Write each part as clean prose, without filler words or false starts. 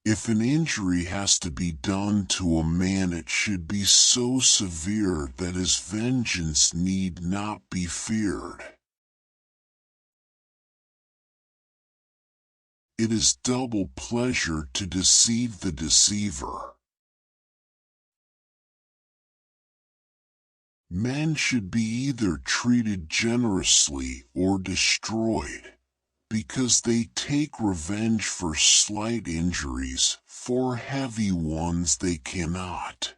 If an injury has to be done to a man, it should be so severe that his vengeance need not be feared. It is double pleasure to deceive the deceiver. Men should be either treated generously or destroyed, because they take revenge for slight injuries, for heavy ones they cannot.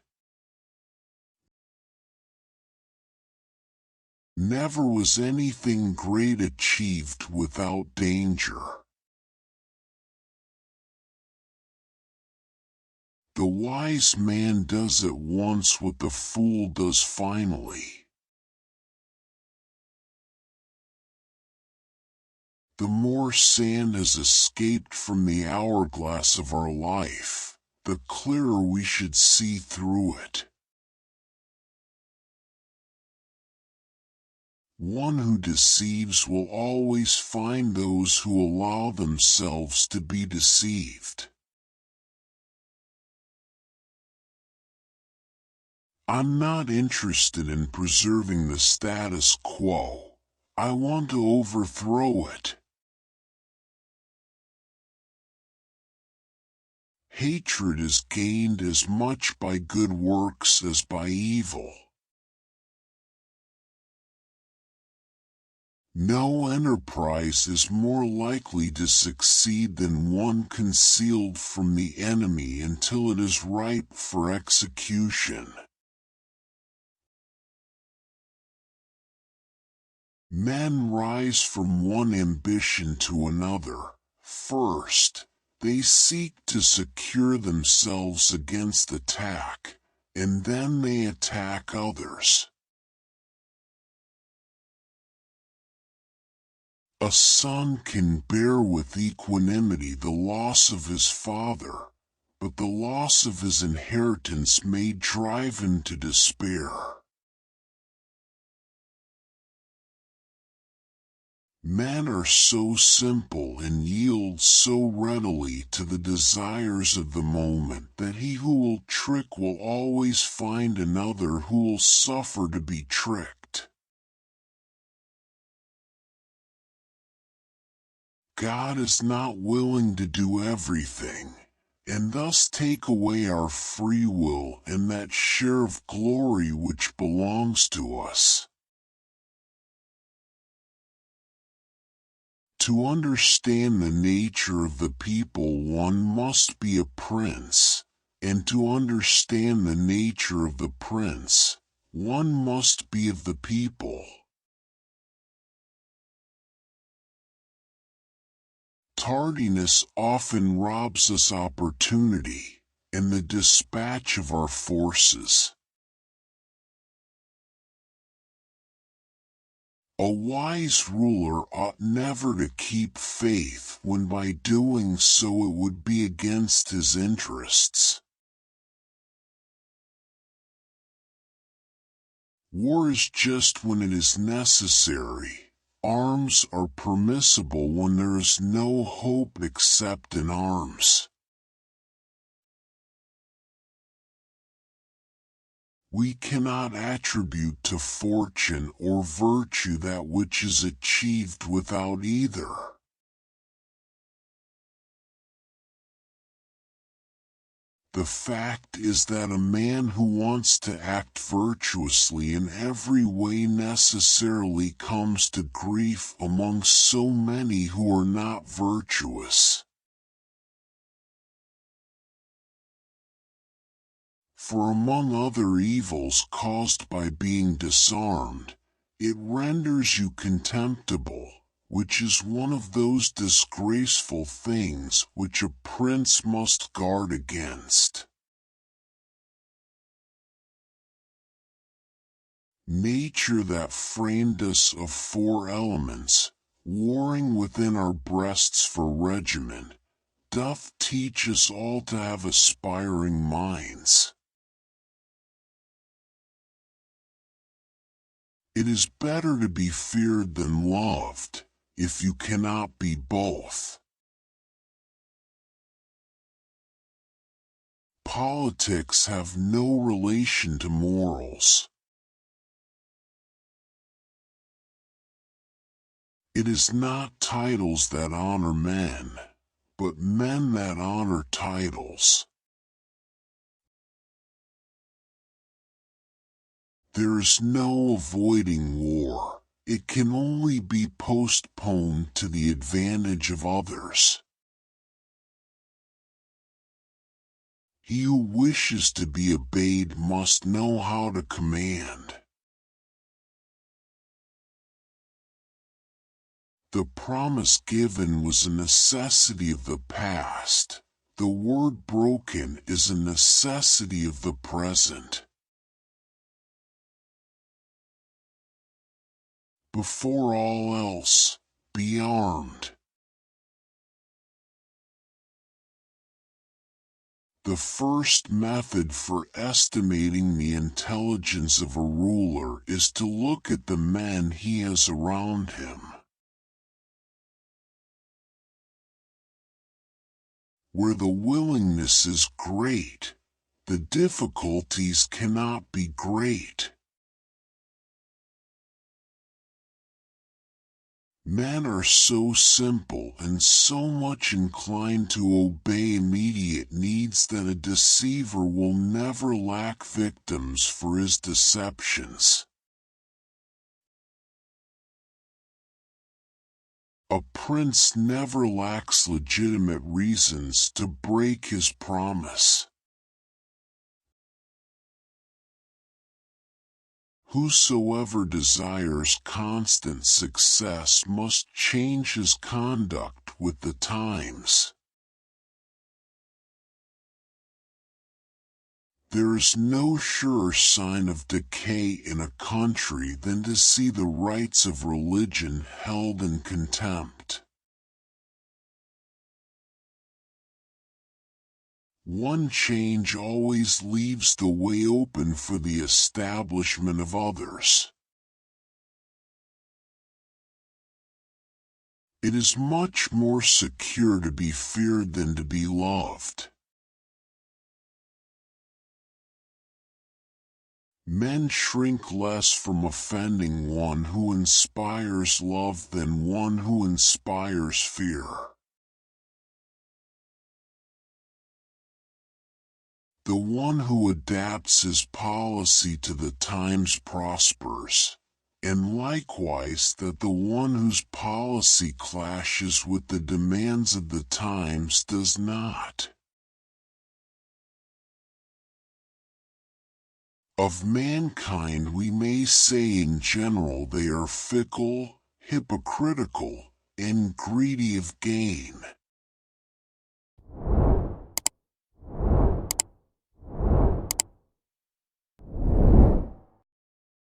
Never was anything great achieved without danger. The wise man does at once what the fool does finally. The more sand has escaped from the hourglass of our life, the clearer we should see through it. One who deceives will always find those who allow themselves to be deceived. I'm not interested in preserving the status quo. I want to overthrow it. Hatred is gained as much by good works as by evil. No enterprise is more likely to succeed than one concealed from the enemy until it is ripe for execution. Men rise from one ambition to another. First, they seek to secure themselves against attack, and then they attack others. A son can bear with equanimity the loss of his father, but the loss of his inheritance may drive him to despair. Men are so simple and yield so readily to the desires of the moment that he who will trick will always find another who will suffer to be tricked. God is not willing to do everything, and thus take away our free will and that share of glory which belongs to us. To understand the nature of the people, one must be a prince, and to understand the nature of the prince, one must be of the people. Tardiness often robs us opportunity, and the dispatch of our forces. A wise ruler ought never to keep faith when by doing so it would be against his interests. War is just when it is necessary. Arms are permissible when there is no hope except in arms. We cannot attribute to fortune or virtue that which is achieved without either. The fact is that a man who wants to act virtuously in every way necessarily comes to grief among so many who are not virtuous. For among other evils caused by being disarmed, it renders you contemptible, which is one of those disgraceful things which a prince must guard against. Nature that framed us of four elements, warring within our breasts for regiment, doth teach us all to have aspiring minds. It is better to be feared than loved, if you cannot be both. politics have no relation to morals. It is not titles that honor men, but men that honor titles. There is no avoiding war. It can only be postponed to the advantage of others. He who wishes to be obeyed must know how to command. The promise given was a necessity of the past. The word broken is a necessity of the present. Before all else, be armed. The first method for estimating the intelligence of a ruler is to look at the men he has around him. Where the willingness is great, the difficulties cannot be great. Men are so simple and so much inclined to obey immediate needs that a deceiver will never lack victims for his deceptions. A prince never lacks legitimate reasons to break his promise. Whosoever desires constant success must change his conduct with the times. There is no surer sign of decay in a country than to see the rights of religion held in contempt. One change always leaves the way open for the establishment of others. It is much more secure to be feared than to be loved. Men shrink less from offending one who inspires love than one who inspires fear. The one who adapts his policy to the times prospers, and likewise that the one whose policy clashes with the demands of the times does not. Of mankind we may say in general they are fickle, hypocritical, and greedy of gain.